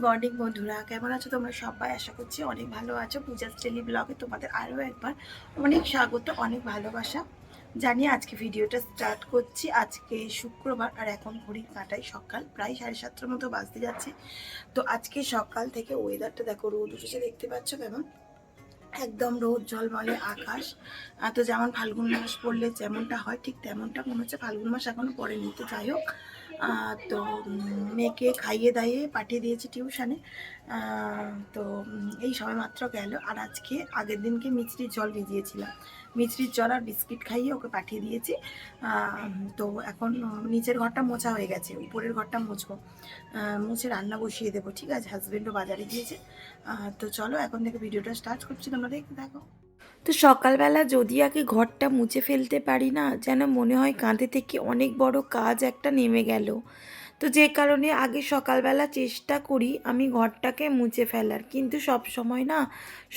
Morning বন্ধুরা, কেমন আছো তোমরা সবাই? আশা করছি অনেক ভালো আছো। পূজার ডেলি ব্লগে তোমাদের আরও একবার অনেক স্বাগত, অনেক ভালোবাসা জানিয়ে আজকে ভিডিওটা স্টার্ট করছি। আজকে শুক্রবার আর এখন ঘড়ির কাঁটায় সকাল প্রায় 7:30টার মতো বাজতে যাচ্ছে। তো আজকে সকাল থেকে ওয়েদারটা দেখো, রোদ উঠেছে দেখতে পাচ্ছ কেমন, একদম রোদ ঝলমলে আকাশ। তো যেমন ফাল্গুন মাস পড়লে যেমনটা হয় ঠিক তেমনটা মনে হচ্ছে। ফাল্গুন মাস এখনও পড়েনি, তো যাই হোক। তো মেয়েকে খাইয়ে দাইয়ে পাঠিয়ে দিয়েছি টিউশনে। তো এই সবে মাত্র গেল। আর আজকে আগের দিনকে মিছরির জল ভিজিয়েছিলাম, মিছরির জল আর বিস্কিট খাইয়ে ওকে পাঠিয়ে দিয়েছি। তো এখন নিচের ঘরটা মোছা হয়ে গেছে, উপরের ঘরটা মুছবো, মুছে রান্না বসিয়ে দেবো। ঠিক আছে, হাজব্যান্ডও বাজারে গিয়েছে। তো চলো এখন থেকে ভিডিওটা স্টার্ট করছি, তোমরা দেখতে থাকো। তো সকালবেলা যদি আগে ঘরটা মুছে ফেলতে পারি না, যেন মনে হয় কাঁধে থেকে অনেক বড় কাজ একটা নেমে গেল। তো যে কারণে আগে সকালবেলা চেষ্টা করি আমি ঘরটাকে মুছে ফেলার, কিন্তু সব সময় না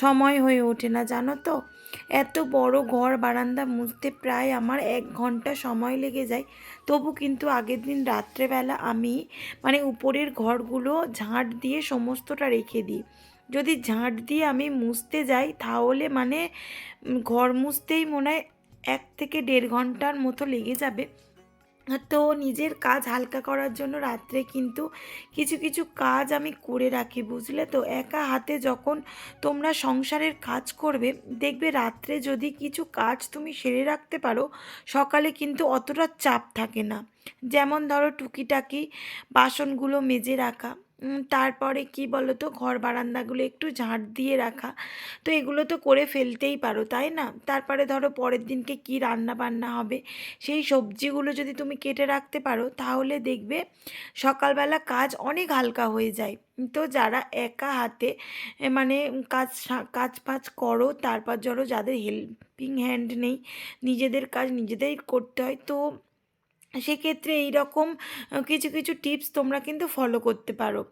সময় হয়ে ওঠে না, জানো তো। এত বড় ঘর বারান্দা মুছতে প্রায় আমার 1 ঘন্টা সময় লেগে যায়। তবু কিন্তু আগের দিন রাত্রেবেলা আমি উপরের ঘরগুলো ঝাঁট দিয়ে সমস্তটা রেখে দিই। যদি ঝাঁট দিয়ে আমি মুছতে যাই তাহলে ঘর মুছতেই মনে হয় 1 থেকে 1.5 ঘন্টার মতো লেগে যাবে। তো নিজের কাজ হালকা করার জন্য রাত্রে কিন্তু কিছু কিছু কাজ আমি করে রাখি, বুঝলে তো। একা হাতে যখন তোমরা সংসারের কাজ করবে, দেখবে রাত্রে যদি কিছু কাজ তুমি সেরে রাখতে পারো, সকালে কিন্তু অতটা চাপ থাকে না। যেমন ধরো টুকিটাকি বাসনগুলো মেজে রাখা, তারপরে কি বলো তো, ঘর বারান্দাগুলো একটু ঝাঁট দিয়ে রাখা। তো এগুলো তো করে ফেলতেই পারো, তাই না? তারপরে ধরো পরের দিনকে কি রান্না বান্না হবে, সেই সবজিগুলো যদি তুমি কেটে রাখতে পারো, তাহলে দেখবে সকালবেলা কাজ অনেক হালকা হয়ে যায়। তো যারা একা হাতে কাজ ফাজ করো, তারপর ধরো যাদের হেল্পিং হ্যান্ড নেই, নিজেদের কাজ নিজেদেরই করতে হয়, তো সেক্ষেত্রে এইরকম কিছু কিছু টিপস তোমরা কিন্তু ফলো করতে পারো।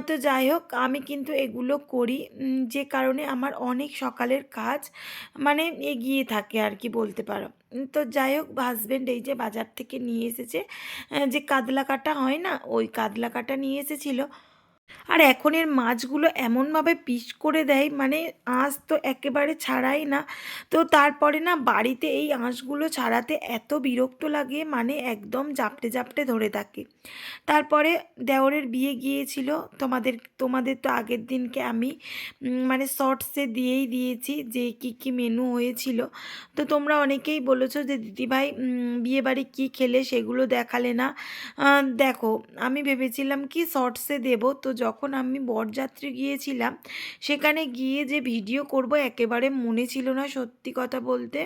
তো যাই হোক, আমি কিন্তু এগুলো করি, যে কারণে আমার অনেক সকালের কাজ এগিয়ে থাকে আর কি বলতে পারো। তো যাই হোক, হাজব্যান্ড এই যে বাজার থেকে নিয়ে এসেছে, যে কাতলা কাটা হয় না, ওই কাতলা কাটা নিয়ে এসেছিলো। আর এখন এর মাছগুলো এমনভাবে পিস করে দেয়, আঁশ তো একেবারে ছাড়াই না। তো তারপরে না বাড়িতে এই আঁশগুলো ছাড়াতে এত বিরক্ত লাগে, একদম জাপটে জাপটে ধরে থাকে। তারপরে দেওরের বিয়ে গিয়েছিল, তোমাদের তোমাদের তো আগের দিনকে আমি শর্টসে দিয়েই দিয়েছি যে কি কি মেনু হয়েছিল। তো তোমরা অনেকেই বলেছো যে দিদিভাই বিয়েবাড়ি কী খেলে সেগুলো দেখালে না। দেখো, আমি ভেবেছিলাম কি শর্টসে দেব, তো যখন আমি বরযাত্রী গিয়েছিলাম সেখানে গিয়ে যে ভিডিও করব একেবারে মনে ছিল না, সত্যি কথা বলতে।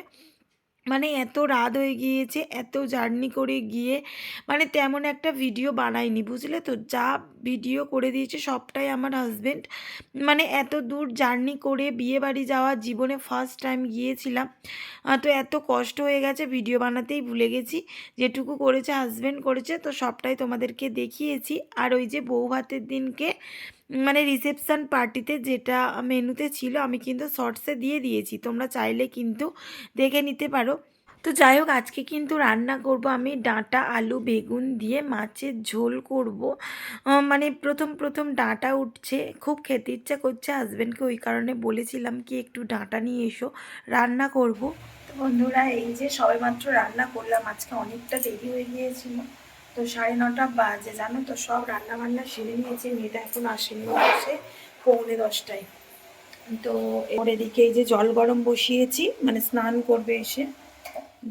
এত রাত হয়ে গিয়েছে, এত জার্নি করে গিয়ে তেমন একটা ভিডিও বানাইনি, বুঝলে তো। যা ভিডিও করে দিয়েছে সবটাই আমার হাজব্যান্ড। এত দূর জার্নি করে বিয়ে বাড়ি যাওয়া জীবনে ফার্স্ট টাইম গিয়েছিলাম। তো এত কষ্ট হয়ে গেছে, ভিডিও বানাতেই ভুলে গেছি। যেটুকু করেছে হাজব্যান্ড করেছে, তো সবটাই তোমাদেরকে দেখিয়েছি। আর ওই যে বউ ভাতের দিনকে রিসেপশান পার্টিতে যেটা মেনুতে ছিল, আমি কিন্তু শর্টসে দিয়ে দিয়েছি, তোমরা চাইলে কিন্তু দেখে নিতে পারো। তো যাই হোক, আজকে কিন্তু রান্না করব আমি ডাঁটা আলু বেগুন দিয়ে মাছের ঝোল করব। প্রথম প্রথম ডাঁটা উঠছে, খুব খেতে ইচ্ছা করছে। হাজব্যান্ডকে ওই কারণে বলেছিলাম কি একটু ডাঁটা নিয়ে এসো, রান্না করব। তো বন্ধুরা, এই যে সবেমাত্র রান্না করলাম, আজকে অনেকটা দেরি হয়ে গিয়েছিল। তো 9:30 বাজে, জানো তো। সব রান্না বান্না সেরে নিয়েছি, মেয়েটা এখন আসেনি, আসে 9:45টায়। তো এর এদিকে এই যে জল গরম বসিয়েছি, স্নান করবে এসে।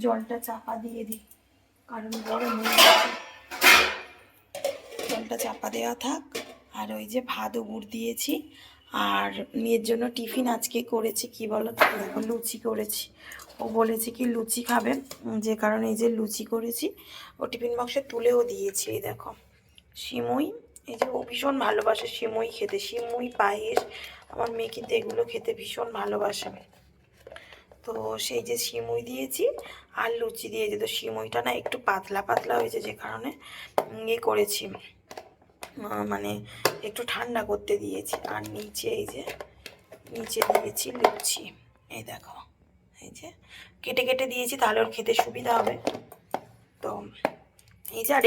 জলটা চাপা দিয়ে দিই, কারণ গরম হয়ে গেছে। জলটা চাপা দেওয়া থাক। আর ওই যে ভাত গুড় দিয়েছি। আর মেয়ের জন্য টিফিন আজকে করেছি কি বলো তো, দেখো লুচি করেছি। ও বলেছে কি লুচি খাবে, যে কারণে এই যে লুচি করেছি। ও টিফিন বক্সে তুলেও দিয়েছি। এই দেখো সিমুই, এই যে ও ভীষণ ভালোবাসে সিমুই খেতে, সিমুই পায়েস। আমার মেয়ে কিন্তু এগুলো খেতে ভীষণ ভালোবাসে। তো সেই যে সিমুই দিয়েছি আর লুচি দিয়েছি। তো সিমুইটা না একটু পাতলা পাতলা হয়েছে, যে কারণে করেছি, একটু ঠান্ডা করতে দিয়েছি। আর নিচে এই যে নিচে দিয়েছি লুচি, এই দেখো, এই যে কেটে কেটে দিয়েছি, তাহলে ওর খেতে সুবিধা হবে। তো এই যে আর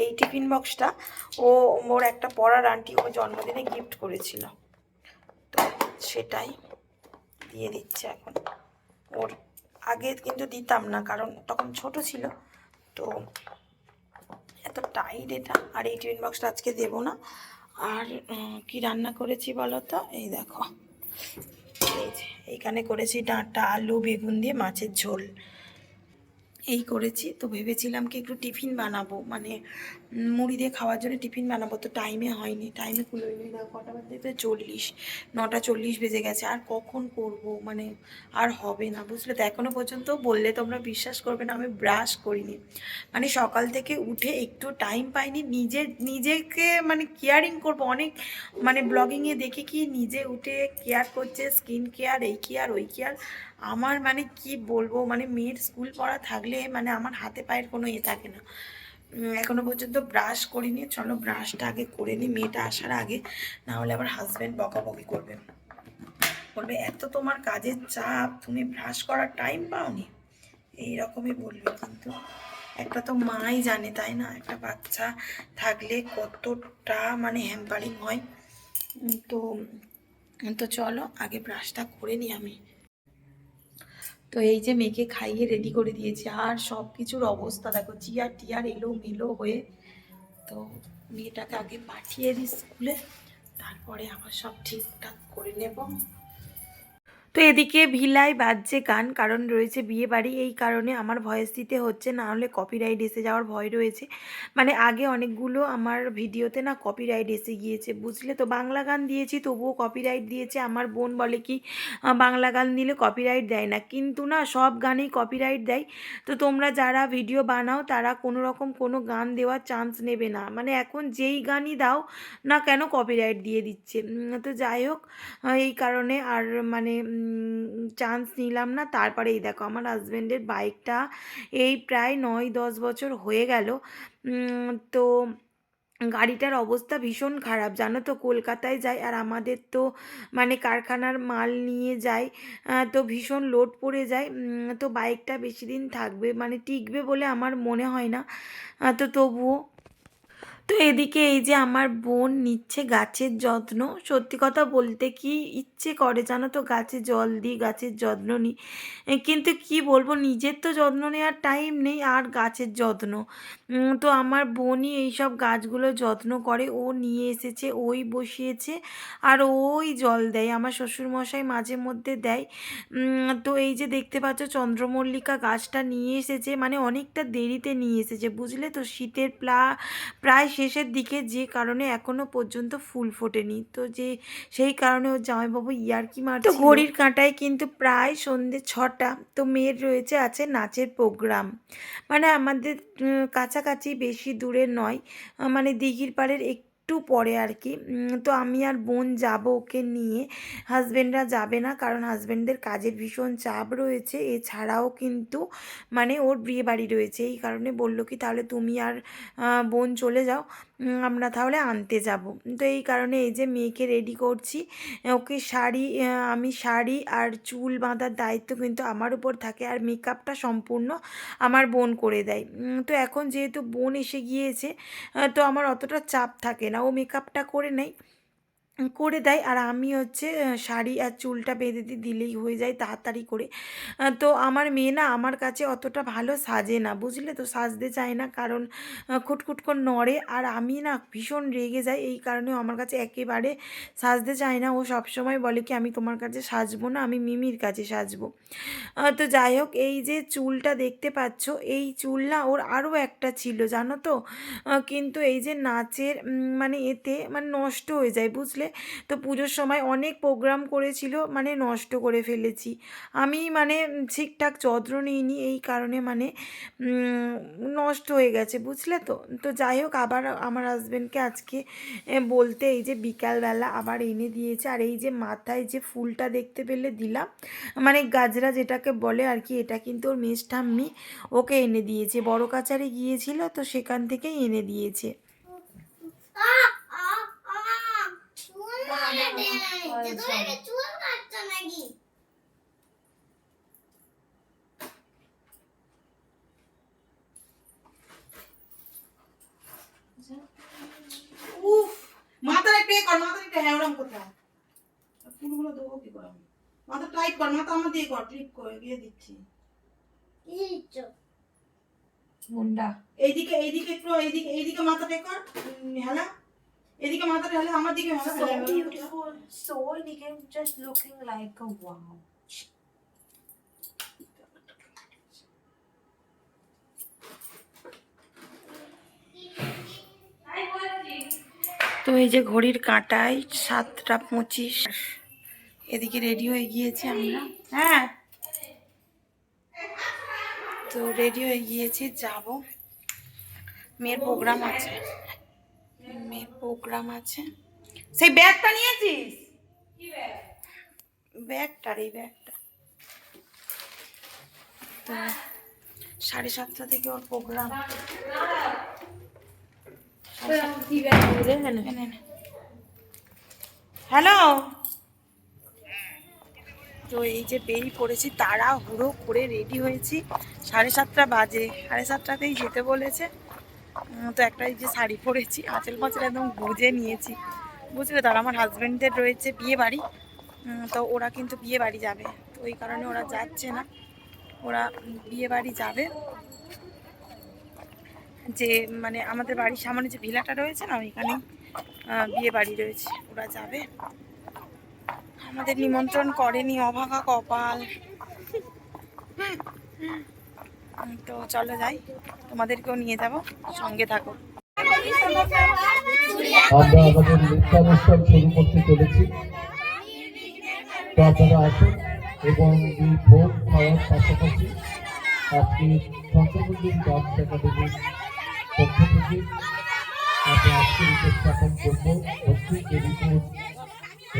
এই টিফিন বক্সটা ওর একটা পড়ার আন্টি ওর জন্মদিনে গিফট করেছিল, তো সেটাই দিয়ে দিচ্ছে এখন ওর। আগে কিন্তু দিতাম না, কারণ তখন ছোট ছিল, তো এত টাইট এটা। আর এই টিফিন বক্সটা আজকে দেবো না। আর কি রান্না করেছি বলো তো, এই দেখো, এই যে এইখানে করেছি ডাঁটা আলু বেগুন দিয়ে মাছের ঝোল, এই করেছি। তো ভেবেছিলাম কি একটু টিফিন বানাবো, মানে মুড়ি দিয়ে খাওয়ার জন্য টিফিন বানাবো, তো টাইমে হয়নি, টাইমে কুলোইনি। দেখো কটা বাজে, 9:40 বেজে গেছে। আর কখন করব, মানে আর হবে না, বুঝলে তো। এখনও পর্যন্ত বললে তোমরা বিশ্বাস করবে না, আমি ব্রাশ করিনি। মানে সকাল থেকে উঠে একটু টাইম পাইনি নিজেকে মানে কেয়ারিং করব অনেক, মানে ব্লগিংয়ে দেখি কি নিজে উঠে কেয়ার করছে, স্কিন কেয়ার, এই কেয়ার ওই কেয়ার। আমার মানে কি বলবো, মানে মেয়ের স্কুল পড়া থাকলে মানে আমার হাতে পায়ের কোনো থাকে না। এখনো পর্যন্ত ব্রাশ করিনি, চলো ব্রাশটা আগে করে নিই মেয়েটা আসার আগে, না হলে আবার হাজব্যান্ড বকাবকি করবে, বলবে এত তোমার কাজের চাপ, তুমি ব্রাশ করার টাইম পাওনি, এইরকমই বলবে। কিন্তু একটা তো মাই জানে, তাই না, একটা বাচ্চা থাকলে কতটা মানে হ্যাম্পারিং হয়। তো তো চলো আগে ব্রাশটা করে নিই আমি। তো এই যে মেয়েকে খাইয়ে রেডি করে দিয়েছি, আর সব কিছুর অবস্থা দেখো, চিয়ার টিয়ার এলো মেলো হয়ে। তো মেয়েটাকে আগে পাঠিয়ে দিই স্কুলে, তারপরে আবার সব ঠিকঠাক করে নেব। তো এদিকে ভিলায় বাজছে গান, কারণ রয়েছে বিয়ে বাড়ি, এই কারণে আমার ভয়েস দিতে হচ্ছে, না হলে কপিরাইট এসে যাওয়ার ভয় রয়েছে। মানে আগে অনেকগুলো আমার ভিডিওতে না কপিরাইট এসে গিয়েছে, বুঝলে তো। বাংলা গান দিয়েছি তবুও কপিরাইট দিয়েছে। আমার বোন বলে কি বাংলা গান দিলে কপিরাইট দেয় না, কিন্তু না সব গানেই কপিরাইট দেয়। তো তোমরা যারা ভিডিও বানাও তারা কোনো রকম কোনো গান দেওয়ার চান্স নেবে না, মানে এখন যেই গানই দাও না কেন কপিরাইট দিয়ে দিচ্ছে। তো যাই হোক, এই কারণে আর মানে চান্স নিলাম না। তারপরে এই দেখো আমার হাজব্যান্ডের বাইকটা এই প্রায় 9-10 বছর হয়ে গেল। তো গাড়িটার অবস্থা ভীষণ খারাপ, জানো তো। কলকাতায় যায় আর আমাদের তো মানে কারখানার মাল নিয়ে যায়, তো ভীষণ লোড পড়ে যায়। তো বাইকটা বেশি দিন থাকবে মানে টিকবে বলে আমার মনে হয় না। তো তবুও, তো এদিকে এই যে আমার বোন নিচ্ছে গাছের যত্ন। সত্যি কথা বলতে কি ইচ্ছে করে জানো তো, গাছে জল দিই, গাছের যত্ন নিই, কিন্তু কি বলবো, নিজের তো যত্ন নেওয়ার টাইম নেই, আর গাছের যত্ন। তো আমার বোনই এইসব গাছগুলো যত্ন করে, ও নিয়ে এসেছে, ওই বসিয়েছে, আর ওই জল দেয়। আমার শ্বশুরমশাই মাঝে মধ্যে দেয়। তো এই যে দেখতে পাচ্ছ চন্দ্রমল্লিকা গাছটা নিয়ে এসেছে, মানে অনেকটা দেরিতে নিয়ে এসেছে, বুঝলে তো। শীতের প্রায় শেষের দিকে, যে কারণে এখনো পর্যন্ত ফুল ফোটেনি। তো সেই কারণে ওর জামাইবাবু ইয়ার্কি মারছিল। তো ঘড়ির কাঁটায় কিন্তু প্রায় সন্ধ্যে 6টা। তো মেয়ের আছে নাচের প্রোগ্রাম, মানে আমাদের কাছাকাছি, বেশি দূরে নয়, মানে দিঘির পাড়ের একটু পরে আর কি। তো আমি আর বোন যাব ওকে নিয়ে, হাজব্যান্ডরা যাবে না, কারণ হাজব্যান্ডদের কাজের ভীষণ চাপ রয়েছে। এছাড়াও কিন্তু মানে ওর বিয়ে বাড়ি রয়েছে, এই কারণে বললো কি তাহলে তুমি আর বোন চলে যাও, আমরা তাহলে আনতে যাব। তো এই কারণে এই যে মেয়েকে রেডি করছি, ওকে আমি শাড়ি আর চুল বাঁধার দায়িত্ব কিন্তু আমার উপর থাকে, আর মেকআপটা সম্পূর্ণ আমার বোন করে দেয়। তো এখন যেহেতু বোন এসে গিয়েছে, তো আমার অতটা চাপ থাকে না, ও মেকআপটা করে দেয়, আর আমি শাড়ি আর চুলটা বেঁধে দিলেই হয়ে যায় তাড়াতাড়ি করে। তো আমার মেয়ে না আমার কাছে অতটা ভালো সাজে না, বুঝলে তো, সাজতে চায় না, কারণ খুটখুট করে নড়ে, আর আমি না ভীষণ রেগে যাই, এই কারণেও আমার কাছে একেবারে সাজতে চায় না। ও সবসময় বলে কি আমি তোমার কাছে সাজবো না, আমি মিমির কাছে সাজবো। তো যাই হোক, এই যে চুলটা দেখতে পাচ্ছ, এই চুল না ওর আরও একটা ছিল জানো তো, কিন্তু এই যে নাচের মানে এতে মানে নষ্ট হয়ে যায়, বুঝলে তো। পুজোর সময় অনেক প্রোগ্রাম করেছিল, মানে নষ্ট করে ফেলেছি আমি, মানে ঠিকঠাক যত্ন নিইনি, এই কারণে মানে নষ্ট হয়ে গেছে, বুঝলে তো। তো যাই হোক, আবার আমার হাজব্যান্ডকে আজকে বলতে এই যে বিকালবেলা আবার এনে দিয়েছে। আর এই যে মাথায় যে ফুলটা দেখতে পেলে দিলাম, মানে গাজরা যেটাকে বলে আর কি, এটা কিন্তু ওর মেজ ঠাম্মি ওকে এনে দিয়েছে, বড় কাচারে গিয়েছিল তো সেখান থেকেই এনে দিয়েছে। মাথা টাইট কর, মাথা আমার দিয়ে কর, ক্লিপ করে দিয়ে দিচ্ছি। মুন্ডা এইদিকে এইদিকে একটু এইদিকে এইদিকে মাথাটা কর, হেলা এদিকে মাথাটা হেলা, আমার দিকে হেলা। So beautiful, so elegant, just looking like a wow. তো এই যে ঘড়ির কাঁটায় 7:25, এদিকে রেডি হয়ে গিয়েছি আমরা। হ্যাঁ, তো রেডি হয়ে গিয়েছি, যাব। মেয়ের প্রোগ্রাম আছে, মেয়ের প্রোগ্রাম আছে। সেই ব্যাগটা নিয়েছিস? ব্যাগটা রে, ব্যাগটা। তো 7:30 থেকে ওর প্রোগ্রাম। হ্যালো, তো এই যে বেরিয়ে পড়েছি, তাড়াহুড়ো করে রেডি হয়েছি। 7:30 বাজে, 7:30তেই যেতে বলেছে। তো একটা এই যে শাড়ি পরেছি, আঁচল ফাঁচল একদম গুজে নিয়েছি, বুঝলে। তার আমার হাজব্যান্ডদের রয়েছে বিয়ে বাড়ি, তো ওরা কিন্তু বিয়ে বাড়ি যাবে, তো ওই কারণে ওরা যাচ্ছে না। ওরা বিয়ে বাড়ি যাবে, যে মানে আমাদের বাড়ির সামনে যে ভিলাটা রয়েছে না, ওইখানে বিয়ে বাড়ি রয়েছে, ওরা যাবে। আমাদের নিমন্ত্রণ করেনি, অভাগা কপাল। তো চলো যাই, তোমাদেরকেও নিয়ে যাব, সঙ্গে থাকো। আমরা আমাদের নৃত্যানুষ্ঠান শুরু করতে চলেছি, তো আপনারা আসুন এবং এই ভোগ খাওয়ার পাশাপাশি আজকে চন্দ্রমন্দির ডান্স একাডেমির পক্ষ থেকে আমরা আজকের উপস্থাপন করব হচ্ছে দেবীপুর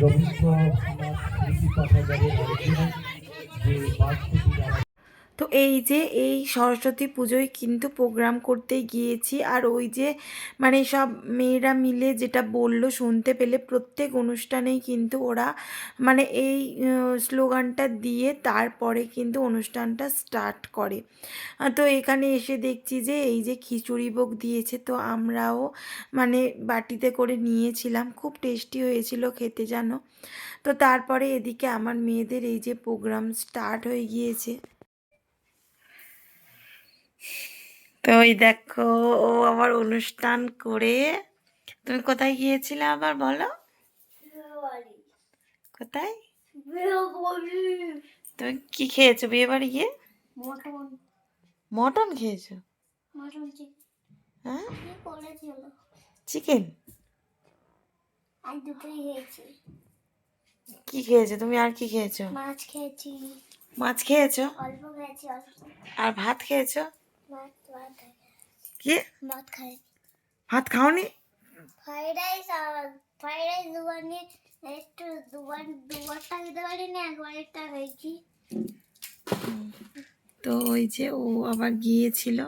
রবীন্দ্রনাথ স্মৃতি পাঠাগারের আয়োজনে যে বার্ষিকী। তো এই যে এই সরস্বতী পুজোয় কিন্তু প্রোগ্রাম করতে গিয়েছি, আর ওই যে মানে সব মেয়েরা মিলে যেটা বললো শুনতে পেলে, প্রত্যেক অনুষ্ঠানেই কিন্তু ওরা মানে এই স্লোগানটা দিয়ে তারপরে কিন্তু অনুষ্ঠানটা স্টার্ট করে। তো এখানে এসে দেখছি যে এই যে খিচুড়ি ভোগ দিয়েছে, তো আমরাও মানে বাটিতে করে নিয়েছিলাম, খুব টেস্টি হয়েছিল খেতে জানো। তো তারপরে এদিকে আমার মেয়েদের এই যে প্রোগ্রাম স্টার্ট হয়ে গিয়েছে। তো ওই দেখো, ও আবার অনুষ্ঠান করে। তুমি কোথায় গিয়েছিলে আবার বলো? কোথায়? তুমি কি খেয়েছো বিয়ে বাড়ি গিয়ে? মটন খেয়েছো? হ্যাঁ, চিকেন। কি খেয়েছো তুমি? আর কি খেয়েছো? মাছ খেয়েছি। মাছ খেয়েছো? অল্প খেয়েছি, অল্প। আর ভাত খেয়েছো? ভাত ভাত কি ভাত খাই। ভাত খাওনি? ফ্রাইড রাইস দুবার নিয়ে একটু দুবারটা খেতে পারিনি, একবারটা খেয়েছি। তো ওই যে ও আবার গিয়েছিল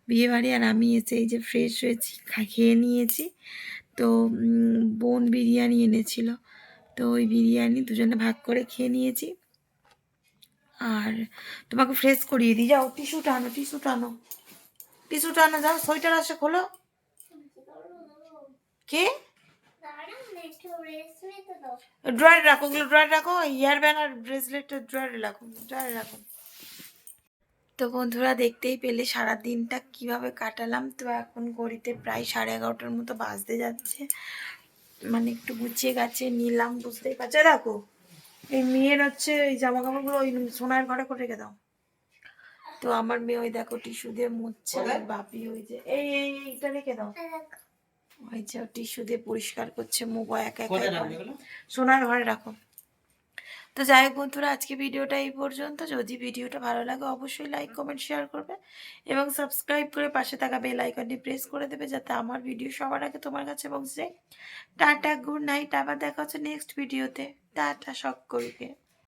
বিয়ে বাড়ি, আর আমি এসে এই যে ফ্রেশ হয়েছি, খেয়ে নিয়েছি। তো বোন বিরিয়ানি এনেছিল, তো ওই বিরিয়ানি দুজনে ভাগ করে খেয়ে নিয়েছি। আর তোমাকে ফ্রেশ করিয়ে দিই, যাও টিস্যুটা আনো, টিস্যুটা আনো, টিস্যুটা আনো, যাও। সোয়েটার আসে খোলো। কে? ড্রয়ারে রাখো, ওগুলো ড্রয়ারে রাখো, হেয়ার ব্যান্ড আর ব্রেসলেটটা ড্রয়ারে রাখো, ড্রয়ারে রাখো। তো বন্ধুরা, দেখতেই পেলে সারা দিনটা কিভাবে কাটালাম। তো এখন ঘড়িতে প্রায় 11:30টার মতো বাজতে যাচ্ছে, মানে একটু গুছিয়ে গাছিয়ে নিলাম, বুঝতেই পারছো। দেখো এই মেয়ের হচ্ছে এই জামা কাপড়গুলো ওই সোনার ঘরে করে রেখে দাও। তো আমার মেয়ে ওই দেখো টিস্যু দিয়ে মুছছে, আর বাপি ওই যে এইটা রেখে দাও, ওই যে টিস্যু দিয়ে পরিষ্কার করছে মুখ, একা একা সোনার ঘরে রাখো। তো যাই হোক বন্ধুরা, আজকে ভিডিওটা এই পর্যন্ত। যদি ভিডিওটা ভালো লাগে অবশ্যই লাইক কমেন্ট শেয়ার করবে এবং সাবস্ক্রাইব করে পাশে থাকা বেল আইকনটি প্রেস করে দেবে, যাতে আমার ভিডিও সবার আগে তোমার কাছে পৌঁছে যায়। টাটা, গুড নাইট, আবার দেখা হচ্ছে নেক্সট ভিডিওতে। টাটা সকলকে।